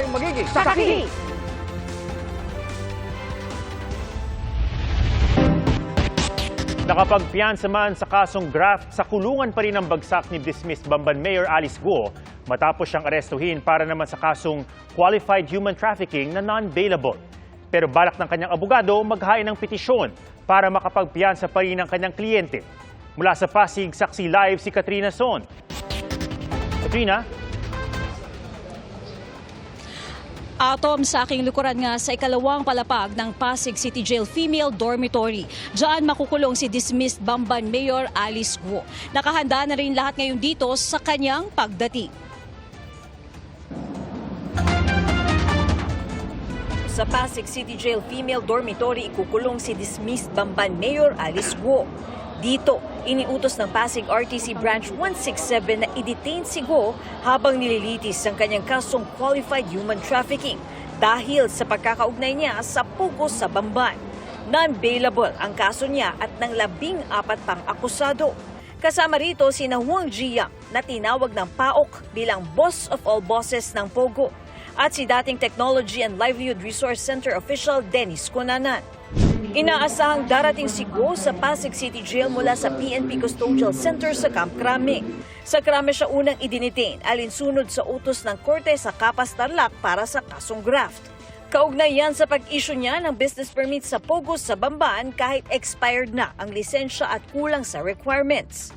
ay magiging Sakaki! Nakapagpiyansa man sa kasong graft, sa kulungan pa rin ang bagsak ni dismissed Bamban Mayor Alice Guo matapos siyang arestuhin para naman sa kasong qualified human trafficking na non-bailable. Pero balak ng kanyang abogado maghain ng petisyon para makapagpiyansa pa rin ang kanyang kliyente. Mula sa Pasig, saksi live si Katrina Son. Katrina? Atom sa aking likuran nga sa ikalawang palapag ng Pasig City Jail Female Dormitory. Diyan makukulong si dismissed Bamban Mayor Alice Guo. Nakahanda na rin lahat ngayon dito sa kanyang pagdating. Sa Pasig City Jail Female Dormitory, ikukulong si dismissed Bamban Mayor Alice Guo. Dito, iniutos ng Pasig RTC Branch 167 na i-detain si Guo habang nililitis ang kanyang kasong qualified human trafficking dahil sa pagkakaugnay niya sa pugo sa Bamban. Non-bailable ang kaso niya at ng 14 pang akusado. Kasama rito si Huang Jiang na tinawag ng PAOK bilang boss of all bosses ng Pogo at si dating Technology and Livelihood Resource Center official Dennis Cunanan. Inaasahang darating si Guo sa Pasig City Jail mula sa PNP Custodial Center sa Camp Crame. Sa Crame siya unang idinitain alinsunod sa utos ng korte sa Capas Tarlac para sa kasong graft. Kaugnay yan sa pag-issue niya ng business permit sa Pogo sa Bamban kahit expired na ang lisensya at kulang sa requirements.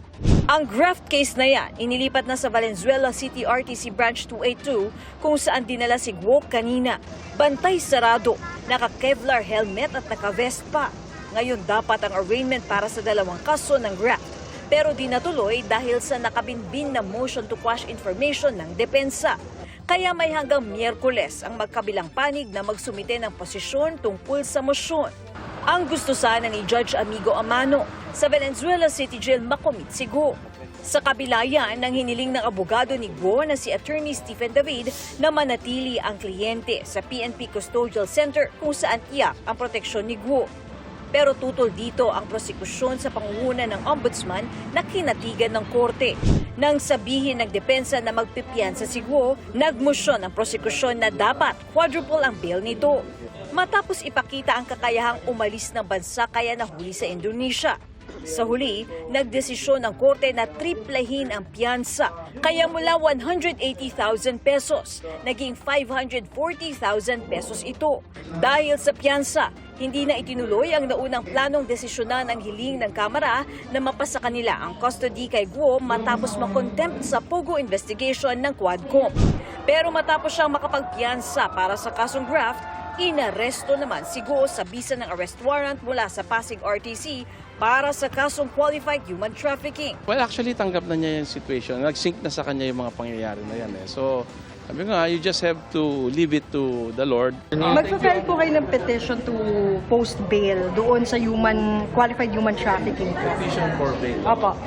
Ang graft case na yan, inilipat na sa Valenzuela City RTC Branch 282 kung saan dinala si Guo kanina. Bantay sarado, naka-Kevlar helmet at naka-vest pa. Ngayon dapat ang arraignment para sa dalawang kaso ng graft. Pero di natuloy dahil sa nakabinbin na motion to quash information ng depensa. Kaya may hanggang Miyerkules ang magkabilang panig na magsumite ng posisyon tungkol sa motion. Ang gusto sana ni Judge Amigo Amano sa Valenzuela City Jail makomit si Guo. Sa kabila yan ng hiniling ng abogado ni Guo na si Attorney Stephen David na manatili ang kliyente sa PNP Custodial Center kung saan tiyak ang proteksyon ni Guo. Pero tutol dito ang prosekusyon sa pangunguna ng ombudsman na kinatigan ng korte. Nang sabihin ng depensa na magpipiyansa si Guo, nagmosyon ang prosekusyon na dapat quadruple ang bail nito. Matapos ipakita ang kakayahang umalis ng bansa kaya nahuli sa Indonesia. Sa huli, nagdesisyon ng korte na triplahin ang piyansa. Kaya mula 180,000 pesos, naging 540,000 pesos ito. Dahil sa piyansa, hindi na itinuloy ang naunang planong desisyonan ng hiling ng Kamara na mapasa kanila ang custody kay Guo matapos makontempt sa Pogo investigation ng Quadcom. Pero matapos siyang makapagpiyansa para sa kasong graft, inaresto naman si Guo sa bisa ng arrest warrant mula sa Pasig RTC para sa kasong qualified human trafficking. Well, actually, tanggap na niya yung situation. Nag-sync na sa kanya yung mga pangyayari na yan. So, sabi nga, you just have to leave it to the Lord. Magpa-file po kayo ng petition to post bail doon sa qualified human trafficking. Petition for bail. Opo.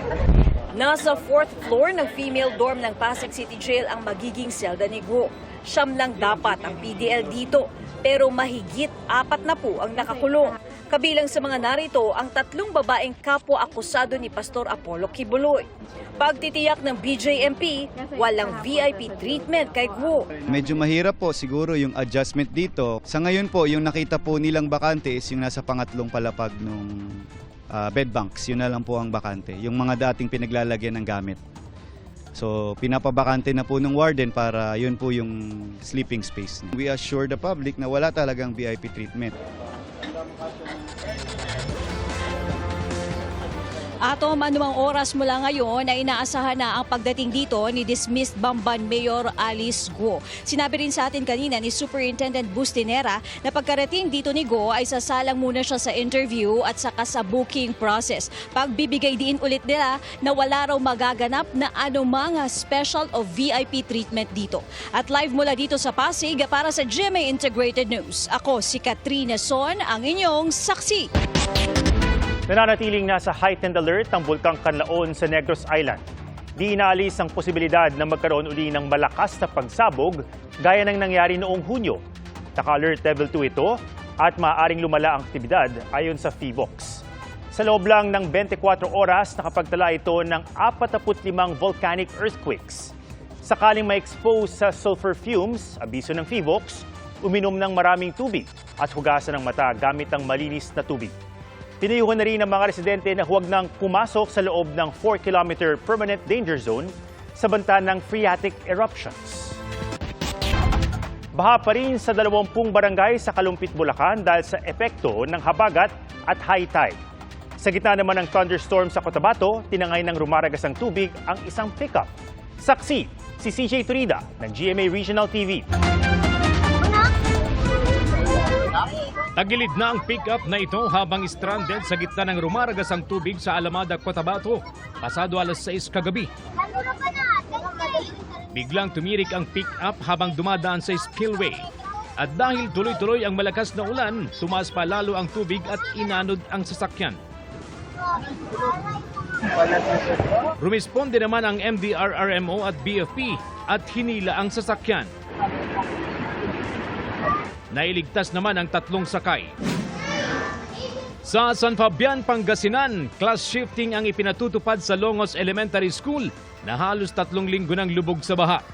Nasa 4th floor ng female dorm ng Pasig City Jail ang magiging selda ni Guo. Siyam lang dapat ang PDL dito, pero mahigit 4 na po ang nakakulong. Kabilang sa mga narito ang 3 babaeng kapwa-akusado ni Pastor Apollo Kibuloy. Pagtitiyak ng BJMP, walang VIP treatment kay Guo. Medyo mahirap po siguro yung adjustment dito. Sa ngayon po, yung nakita po nilang bakante is yung nasa pangatlong palapag ng bed banks. Yun na lang po ang bakante. Yung mga dating pinaglalagyan ng gamit. So, pinapabakante na po ng warden para yun po yung sleeping space. We assure the public na wala talagang VIP treatment. Atom, anumang oras mula ngayon ay inaasahan na ang pagdating dito ni dismissed Bamban Mayor Alice Guo. Sinabi rin sa atin kanina ni Superintendent Bustinera na pagkarating dito ni Guo ay sasalang muna siya sa interview at saka sa booking process. Pagbibigay din ulit nila na wala raw magaganap na anumang special o VIP treatment dito. At live mula dito sa Pasig para sa GMA Integrated News. Ako si Katrina Son, ang inyong saksi. Nananatiling nasa heightened alert ang Bulkang Canlaon sa Negros Island. Di inaalis ang posibilidad na magkaroon uli ng malakas na pagsabog gaya ng nangyari noong Hunyo. Naka-alert level 2 ito at maaaring lumala ang aktibidad ayon sa PHIVOLCS. Sa loob lang ng 24 oras, nakapagtala ito ng 45 volcanic earthquakes. Sakaling ma-expose sa sulfur fumes, abiso ng PHIVOLCS, uminom ng maraming tubig at hugasan ng mata gamit ang malinis na tubig. Pinayuhan na rin ng mga residente na huwag nang pumasok sa loob ng 4-kilometer permanent danger zone sa banta ng phreatic eruptions. Baha pa rin sa 20 barangay sa Kalumpit, Bulacan dahil sa epekto ng habagat at high tide. Sa gitna naman ng thunderstorm sa Cotabato, tinangay ng rumaragas ang tubig ang isang pickup. Saksi, si CJ Turida ng GMA Regional TV. Tagilid na ang pick-up na ito habang stranded sa gitna ng rumaragas ang tubig sa Alamada, Cotabato, pasado alas 6 kagabi. Biglang tumirik ang pick-up habang dumadaan sa spillway. At dahil tuloy-tuloy ang malakas na ulan, tumaas pa lalo ang tubig at inanod ang sasakyan. Rumisponde naman ang MDRRMO at BFP at hinila ang sasakyan. Nailigtas naman ang 3 sakay. Sa San Fabian, Pangasinan, class shifting ang ipinatutupad sa Longos Elementary School na halos 3 linggo ng lubog sa baha.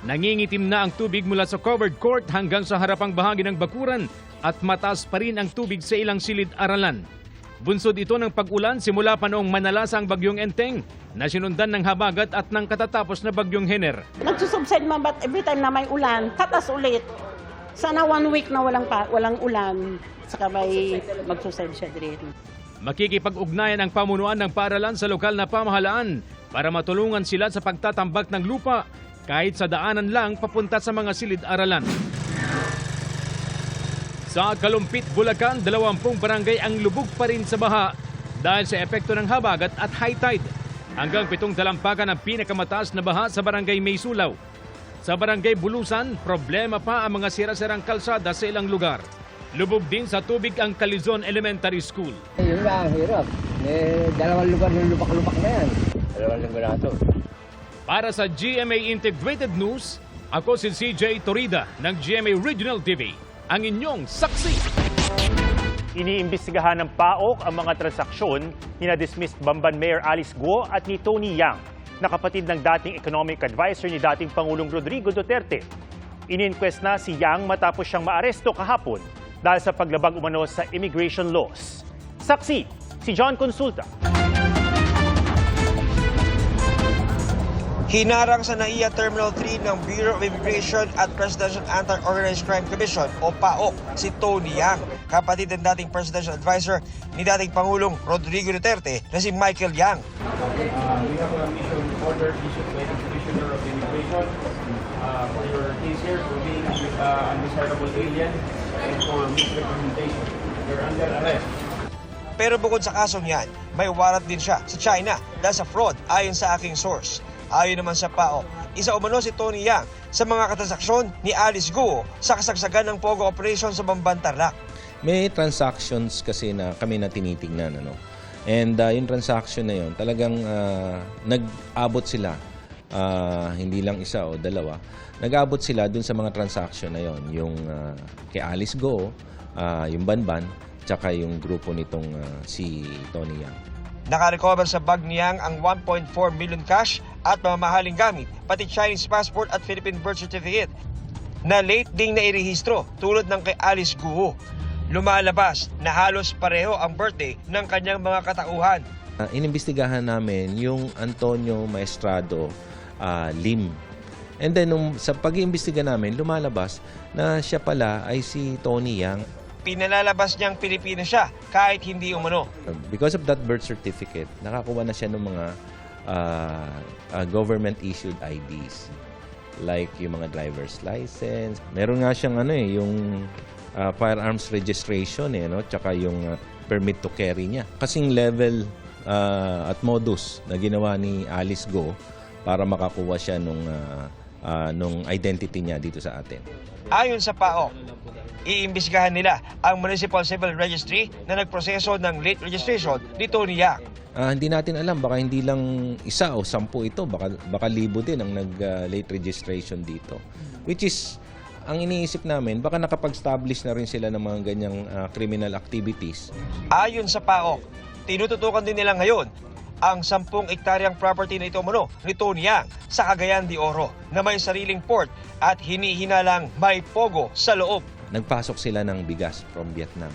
Nangingitim na ang tubig mula sa covered court hanggang sa harapang bahagi ng bakuran at mataas pa rin ang tubig sa ilang silid-aralan. Bunsod ito ng pag-ulan simula pa noong manalasa ang bagyong Enteng na sinundan ng habagat at ng katatapos na bagyong Hener. Nagsusubside man but every time na may ulan, tatas ulit. Sana 1 week na walang ulan, saka may magsusubside siya din. Makikipag-ugnayan ang pamunuan ng paaralan sa lokal na pamahalaan para matulungan sila sa pagtatambak ng lupa kahit sa daanan lang papunta sa mga silid-aralan. Sa Kalumpit, Bulacan, 20 barangay ang lubog pa rin sa baha dahil sa epekto ng habagat at high tide. Hanggang 7 talampakan ang pinakamataas na baha sa barangay Maysulaw. Sa barangay Bulusan, problema pa ang mga sira-sirang kalsada sa ilang lugar. Lubog din sa tubig ang Calizon Elementary School. Yun na, hirap. Dalawang lugar na lubak-lubak na yan. Dalawang linggo na ito. Para sa GMA Integrated News, ako si CJ Turida ng GMA Regional TV, ang inyong saksi. Iniimbestigahan ng PAOK ang mga transaksyon ni na-dismissed Bamban Mayor Alice Guo at ni Tony Yang, na kapatid ng dating economic advisor ni dating Pangulong Rodrigo Duterte. Ininquest na si Yang matapos siyang maaresto kahapon dahil sa paglabag umano sa immigration laws. Saksi, si John Consulta. Hinarang sa NAIA Terminal 3 ng Bureau of Immigration at Presidential Anti-Organized Crime Commission o PAOK si Tony Yang, kapatid ng dating presidential advisor ni dating Pangulong Rodrigo Duterte na si Michael Yang. We have a mission order issued by the Commissioner of Immigration for your case here for being undesirable alien and for misrepresentation. You're under arrest. Pero bukod sa kasong yan, may warrant din siya sa China dahil sa fraud ayon sa aking source. Ayon naman sa PAOK, isa umano si Tony Yang sa mga katransaksyon ni Alice Guo sa kasagsagan ng Pogo operation sa Bamban, Tarlac. May transactions kasi na kami na tinitingnan, ano? And yung transaction na yun, talagang nag-abot sila, hindi lang isa o dalawa, nag-abot sila dun sa mga transaction na yun. Yung kay Alice Guo, yung Banban, tsaka yung grupo nitong si Tony Yang. Nakarecover sa bag ni Yang ang 1.4 million cash at mamahaling gamit, pati Chinese passport at Philippine birth certificate na late ding nairehistro tulad ng kay Alice Guo. Lumalabas na halos pareho ang birthday ng kanyang mga katauhan. Inimbestigahan namin yung Antonio Maestrado Lim. And then sa pag-iimbestiga namin, lumalabas na siya pala ay si Tony Yang. Pinalalabas niyang Pilipino siya kahit hindi umano. Because of that birth certificate, nakakuha na siya ng mga government-issued IDs. Like yung mga driver's license. Meron nga siyang yung firearms registration, no? Tsaka yung permit to carry niya. Kasing level at modus na ginawa ni Alice Guo para makakuha siya nung identity niya dito sa atin. Ayon sa PAOK, iimbestigahan nila ang Municipal Civil Registry na nagproseso ng late registration ni Tony Yang. Hindi natin alam, baka hindi lang 1 o 10 ito, baka libo din ang nag-late registration dito. Which is, ang iniisip namin, baka nakapag-establish na rin sila ng mga ganyang criminal activities. Ayon sa PAOK, tinututukan din nila ngayon ang 10 ektaryang property na ito umano ni Tony Yang sa Cagayan de Oro na may sariling port at hinihinalang may pogo sa loob. Nagpasok sila ng bigas from Vietnam.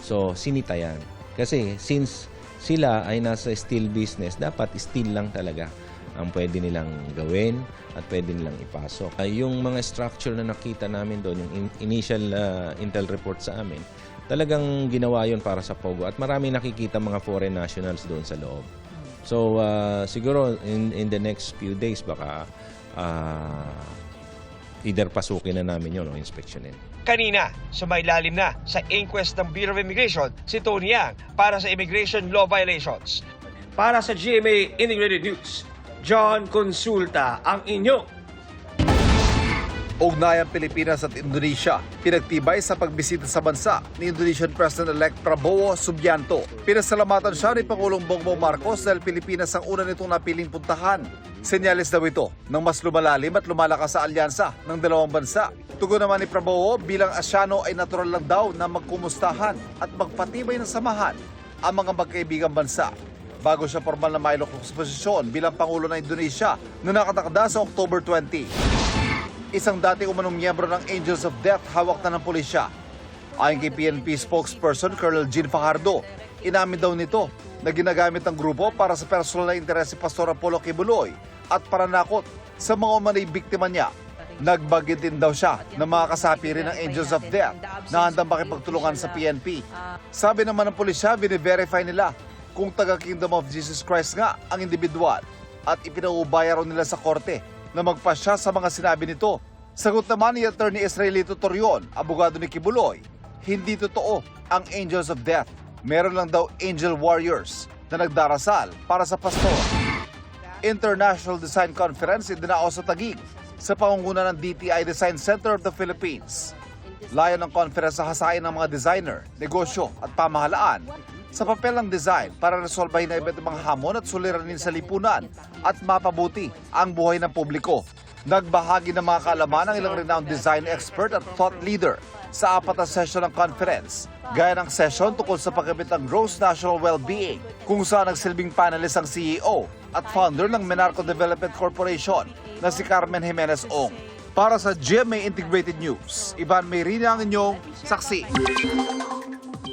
So, sinita yan. Kasi since sila ay nasa steel business, dapat steel lang talaga ang pwede nilang gawin at pwede nilang ipasok. Yung mga structure na nakita namin doon, yung initial intel report sa amin, talagang ginawa yun para sa pogo at marami nakikita mga foreign nationals doon sa loob. So, siguro in the next few days, baka either pasukin na namin yun o inspeksyonin. Kanina, sumailalim na sa inquest ng Bureau of Immigration si Tony Yang para sa immigration law violations. Para sa GMA Integrated News, John Consulta ang inyo. Ugnayang Pilipinas at Indonesia, pinagtibay sa pagbisita sa bansa ni Indonesian President-elect Prabowo Subianto. Pinasalamatan siya ni Pangulong Bongbong Marcos dahil Pilipinas ang una nitong napiling puntahan. Senyales daw ito ng mas lumalalim at lumalakas sa alyansa ng dalawang bansa. Tugon naman ni Prabowo, bilang Asyano ay natural lang daw na magkumustahan at magpatibay ng samahan ang mga magkaibigang bansa. Bago siya formal na mailok sa posisyon bilang Pangulo ng Indonesia na nakatakda sa October 20. Isang dati umanong miyembro ng Angels of Death hawak na ng pulisya. Ayon kay PNP spokesperson Colonel Jean Fajardo, inamin daw nito na ginagamit ng grupo para sa personal na interes si Pastor Apollo Kibuloy at paranakot sa mga umanay biktima niya. Nagbagit din daw siya ng mga kasapi rin ng Angels of Death na handang makipagtulungan sa PNP. Sabi naman ng pulisya, bine-verify nila kung taga Kingdom of Jesus Christ nga ang individual at ipinaubaya raw nila sa korte na magpasya sa mga sinabi nito. Sagot naman ni Attorney Israelito Torion, abogado ni Kibuloy, hindi totoo ang Angels of Death. Meron lang daw Angel Warriors na nagdarasal para sa pastor. International Design Conference idinao sa Taguig sa pangunguna ng DTI Design Center of the Philippines. Layo ng conference sa hasain ng mga designer, negosyo at pamahalaan sa papel ng design para resolbahin na iba't ibang hamon at suliranin sa lipunan at mapabuti ang buhay ng publiko. Nagbahagi ng mga kaalaman ng ilang renowned design expert at thought leader sa 4 na session ng conference, gaya ng session tungkol sa paggamit ng gross national well-being, kung saan nagsilbing panelist ang CEO at founder ng Menarco Development Corporation na si Carmen Jimenez Ong. Para sa GMA Integrated News, Ivan Mayrina ang inyong saksi.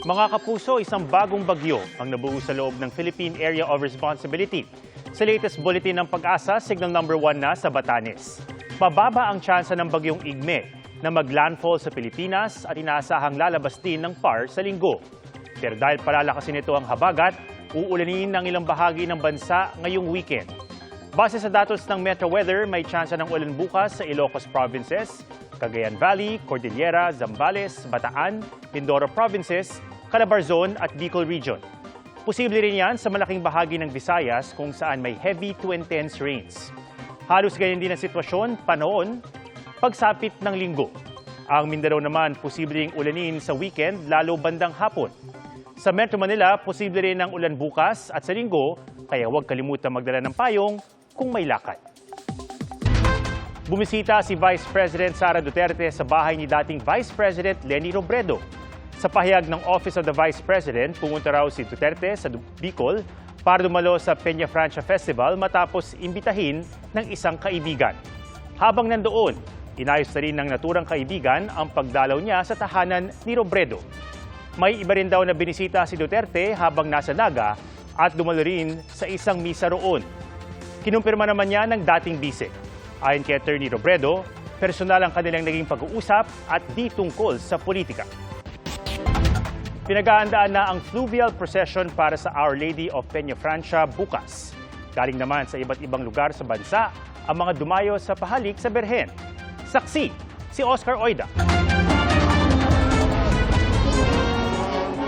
Mga kapuso, isang bagong bagyo ang nabuo sa loob ng Philippine Area of Responsibility. Sa latest bulletin ng Pag-asa, signal number 1 na sa Batanes. Mababa ang tsansa ng bagyong Igme na mag-landfall sa Pilipinas at inaasahang lalabas din ng PAR sa linggo. Pero dahil palalakasin nito ang habagat, uulanin ng ilang bahagi ng bansa ngayong weekend. Base sa datos ng Metro Weather, may tsansa ng ulan bukas sa Ilocos Provinces, Cagayan Valley, Cordillera, Zambales, Bataan, Mindoro Provinces, Calabarzon at Bicol Region. Posible rin yan sa malaking bahagi ng Visayas kung saan may heavy to intense rains. Halos ganyan din ang sitwasyon, panahon, pagsapit ng linggo. Ang Mindanao naman posible ring ulanin sa weekend lalo bandang hapon. Sa Metro Manila, posible rin ang ulan bukas at sa linggo, kaya huwag kalimutan magdala ng payong kung may lakad. Bumisita si Vice President Sara Duterte sa bahay ni dating Vice President Leni Robredo. Sa pahayag ng Office of the Vice President, pumunta raw si Duterte sa Bicol para dumalo sa Peña Francia Festival matapos imbitahin ng isang kaibigan. Habang nandoon, inayos na rin ng naturang kaibigan ang pagdalaw niya sa tahanan ni Robredo. May iba rin daw na binisita si Duterte habang nasa Naga at dumalo rin sa isang misa roon. Kinumpirma naman niya ng dating bise. Ayon kay Attorney Robredo, personal ang kanilang naging pag-uusap at di tungkol sa politika. Pinag-aandaan na ang fluvial procession para sa Our Lady of Peña Francia bukas. Galing naman sa iba't ibang lugar sa bansa ang mga dumayo sa pahalik sa Berhen. Saksi, si Oscar Oida.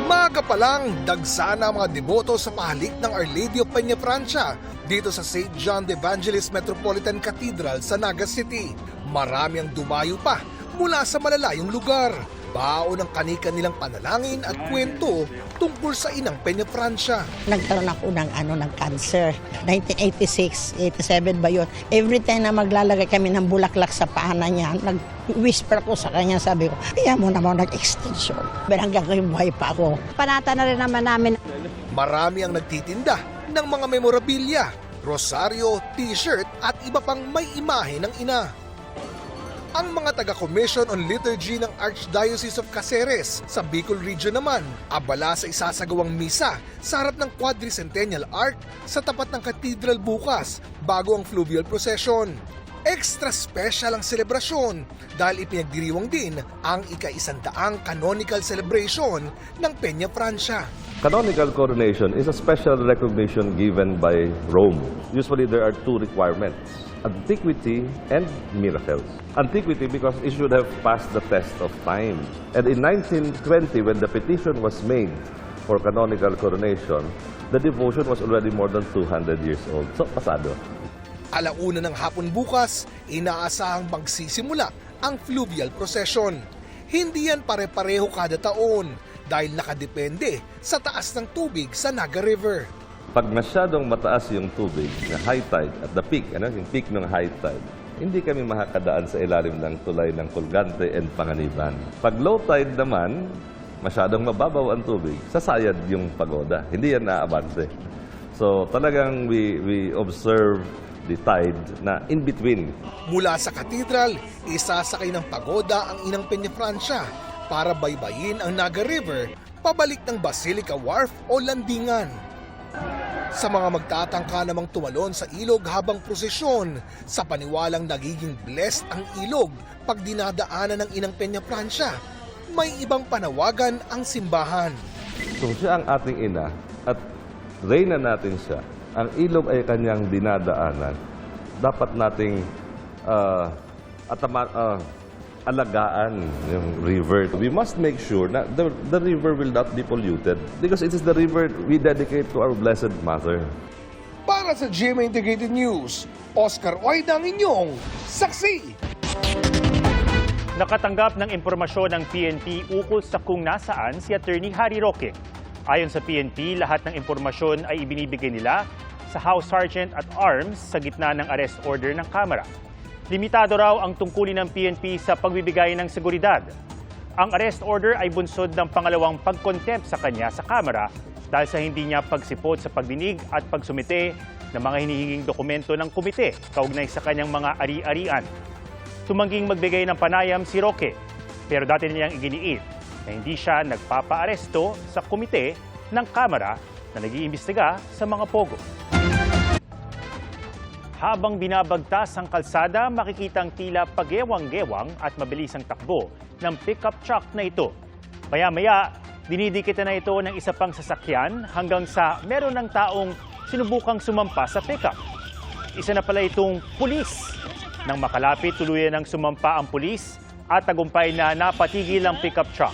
Maaga pa lang, dagsa na ang mga deboto sa pahalik ng Our Lady of Peña Francia dito sa St. John the Evangelist Metropolitan Cathedral sa Naga City. Marami ang dumayo pa mula sa malalayong lugar. Baon ang kanika nilang panalangin at kwento tungkol sa inang Peña Francia. Nagkaroon ako ng cancer. 1986, 87 ba yun? Every time na maglalagay kami ng bulaklak sa paanan niya, nag-whisper ko sa kanya, sabi ko, kaya mo naman nag-extension. Pero hanggang ngayon buhay pa ako. Panata na rin naman namin. Marami ang nagtitinda ng mga memorabilia, rosaryo, t-shirt at iba pang may imahe ng ina. Ang mga taga-Commission on Liturgy ng Archdiocese of Caceres sa Bicol Region naman, abala sa isasagawang misa sa harap ng Quadricentennial Arch sa tapat ng Cathedral bukas bago ang fluvial procession. Extra special ang selebrasyon dahil ipinagdiriwang din ang ika-100 canonical celebration ng Peña Francia. Canonical coronation is a special recognition given by Rome. Usually there are two requirements, antiquity and miracles. Antiquity because it should have passed the test of time. And in 1920, when the petition was made for canonical coronation, the devotion was already more than 200 years old. So, pasado. Alauna ng hapon bukas, inaasahang magsisimula ang fluvial procession. Hindi yan pare-pareho kada taon dahil nakadepende sa taas ng tubig sa Naga River. Pag masyadong mataas yung tubig, na high tide at the peak, yung peak ng high tide, hindi kami makakadaan sa ilalim ng tulay ng Colgante and Panganiban. Pag low tide naman, masyadong mababaw ang tubig, sasayad yung pagoda. Hindi yan naabante. So talagang we observe the tide na in between. Mula sa katedral, isasakay ng pagoda ang inang Peña Francia para baybayin ang Naga River pabalik ng Basilica Wharf o landingan. Sa mga magtatangka namang tumalon sa ilog habang prosesyon, sa paniwalang nagiging blessed ang ilog pag dinadaanan ng inang Peña Francia, may ibang panawagan ang simbahan. Kung siya ang ating ina at reyna natin siya, ang ilog ay kanyang dinadaanan, dapat nating alagaan yung river. We must make sure na the river will not be polluted because it is the river we dedicate to our Blessed Mother. Para sa GMA Integrated News, Oscar Oida ang inyong saksi. Nakatanggap ng impormasyon ng PNP ukol sa kung nasaan si Attorney Harry Roque. Ayon sa PNP, lahat ng impormasyon ay ibinibigay nila sa House Sergeant at Arms sa gitna ng arrest order ng Kamara. Limitado raw ang tungkulin ng PNP sa pagbibigay ng seguridad. Ang arrest order ay bunsod ng pangalawang pagkontempt sa kanya sa Kamara dahil sa hindi niya pagsipot sa pagdinig at pagsumite ng mga hinihinging dokumento ng komite kaugnay sa kanyang mga ari-arian. Tumangging magbigay ng panayam si Roque, pero dati niyang iginiit na hindi siya nagpapaaresto sa komite ng Kamara na nag-iimbestiga sa mga pogo. Habang binabagtas ang kalsada, makikitang tila pagewang-gewang at mabilisang takbo ng pickup truck na ito. Maya-maya, dinidikit na ito ng isa pang sasakyan hanggang sa meron ng taong sinubukang sumampa sa pickup. Isa na pala itong pulis. Nang makalapit, tuluyan ng sumampa ang pulis at tagumpay na napatigil ang pickup truck.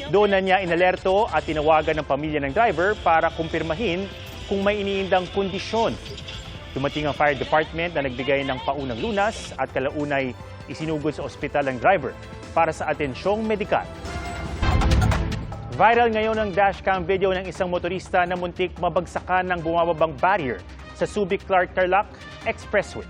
Doon na niya inalerto at tinawagan ng pamilya ng driver para kumpirmahin kung may iniindang kondisyon. Dumating ang fire department na nagbigay ng paunang lunas at kalaunay isinugod sa ospital ang driver para sa atensyong medikal. Viral ngayon ang dashcam video ng isang motorista na muntik mabagsakan ng bumababang barrier sa Subic-Clark-Tarlac Expressway.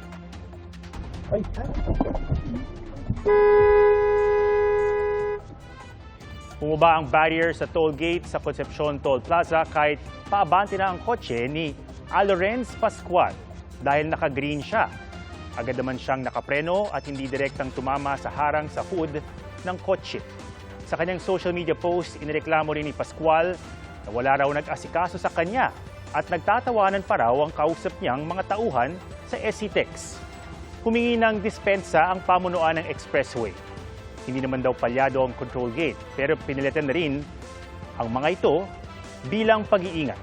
Bumaba ang barrier sa toll gate sa Concepcion Toll Plaza kahit paabante na ang kotse ni Alorenz Pascual dahil naka-green siya. Agad naman siyang nakapreno at hindi direktang tumama sa harang sa hood ng kotse. Sa kanyang social media post, inireklamo rin ni Pascual na wala raw nag-asikaso sa kanya at nagtatawanan pa raw ang kausap niyang mga tauhan sa SCTEX. Humingi ng dispensa ang pamunuan ng expressway. Hindi naman daw palyado ang control gate pero pinilitan na rin ang mga ito bilang pag-iingat.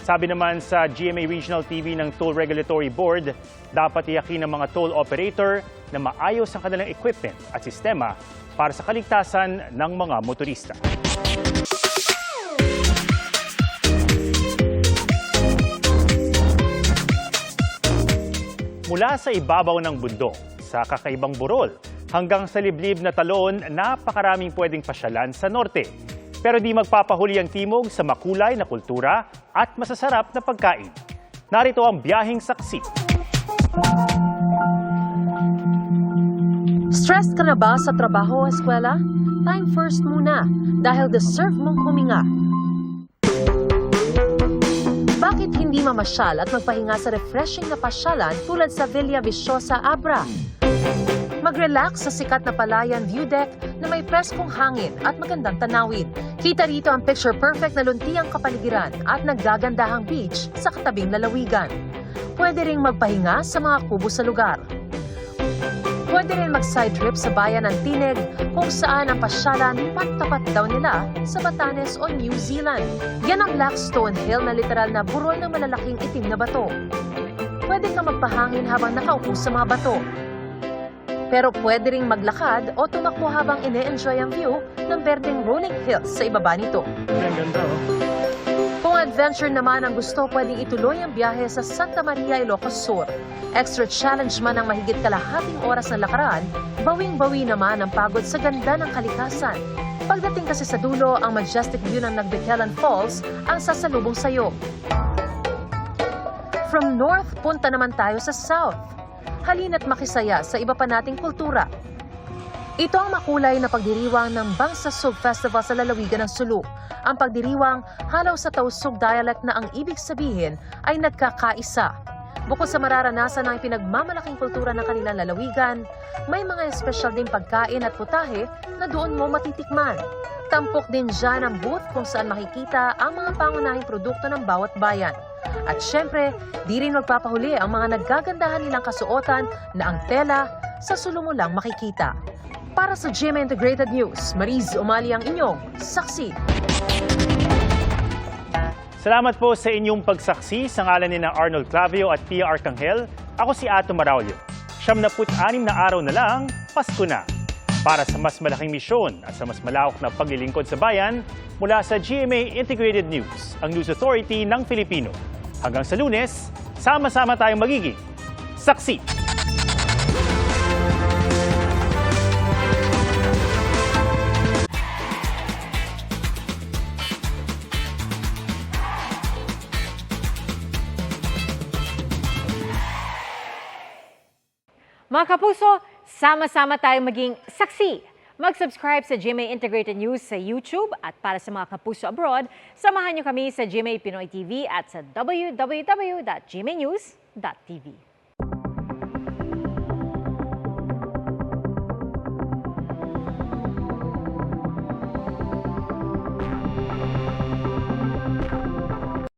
Sabi naman sa GMA Regional TV ng Toll Regulatory Board, dapat iyakin ng mga toll operator na maayos ang kanilang equipment at sistema para sa kaligtasan ng mga motorista. Mula sa ibabaw ng bundok, sa kakaibang burol, hanggang sa liblib na talon, napakaraming pwedeng pasyalan sa norte. Pero di magpapahuli ang timog sa makulay na kultura at masasarap na pagkain. Narito ang biyaheng saksi. Stressed ka na ba sa trabaho o eskwela? Time first muna dahil deserve mong huminga. Bakit hindi mamasyal at magpahinga sa refreshing na pasyalan tulad sa Villa Viciosa, Abra? Mag-relax sa sikat na Palayan View Deck na may preskong hangin at magandang tanawin. Kita rito ang picture-perfect na luntiang kapaligiran at naggagandahang beach sa katabing lalawigan. Pwede ring magpahinga sa mga kubo sa lugar. Pwede rin mag-side trip sa bayan ng Tineg kung saan ang pasyalan pantapat daw nila sa Batanes o New Zealand. Yan ang Blackstone Hill na literal na burol ng malalaking itim na bato. Pwede kang magpahangin habang nakaupo sa mga bato. Pero pwede ring maglakad o tumakbo habang ine-enjoy ang view ng berdeng rolling hills sa ibaba nito. Ang ganda, oh. Kung adventure naman ang gusto, pwedeng ituloy ang biyahe sa Santa Maria, Ilocos Sur. Extra challenge man ang mahigit kalahating oras na lakaran, bawing-bawi naman ang pagod sa ganda ng kalikasan. Pagdating kasi sa dulo, ang majestic view ng Nagbiquelan Falls ang sasalubong sayo. From north, punta naman tayo sa south. Halina't makisaya sa iba pa nating kultura. Ito ang makulay na pagdiriwang ng Bangsasug Festival sa lalawigan ng Sulu. Ang pagdiriwang halaw sa Tausug dialect na ang ibig sabihin ay nagkakaisa. Bukod sa mararanasan ng pinagmamalaking kultura ng kanilang lalawigan, may mga espesyal ding pagkain at putahe na doon mo matitikman. Tampok din dyan ang booth kung saan makikita ang mga pangunahing produkto ng bawat bayan. At syempre, di rin magpapahuli ang mga naggagandahan nilang kasuotan na ang tela sa Sulu mo lang makikita. Para sa GMA Integrated News, Mariz Umali ang inyong saksi. Salamat po sa inyong pagsaksi sa ngalan ni na Arnold Clavio at Pia Arcangel. Ako si Ato Maraulio. 76 na araw na lang, Pasko na. Para sa mas malaking misyon at sa mas malawak na paglilingkod sa bayan, mula sa GMA Integrated News, ang News Authority ng Filipino. Hanggang sa Lunes, sama-sama tayong magiging saksi. Mga kapuso, sama-sama tayong maging saksi. Mag-subscribe sa GMA Integrated News sa YouTube at para sa mga kapuso abroad, samahan niyo kami sa GMA Pinoy TV at sa www.gmanews.tv.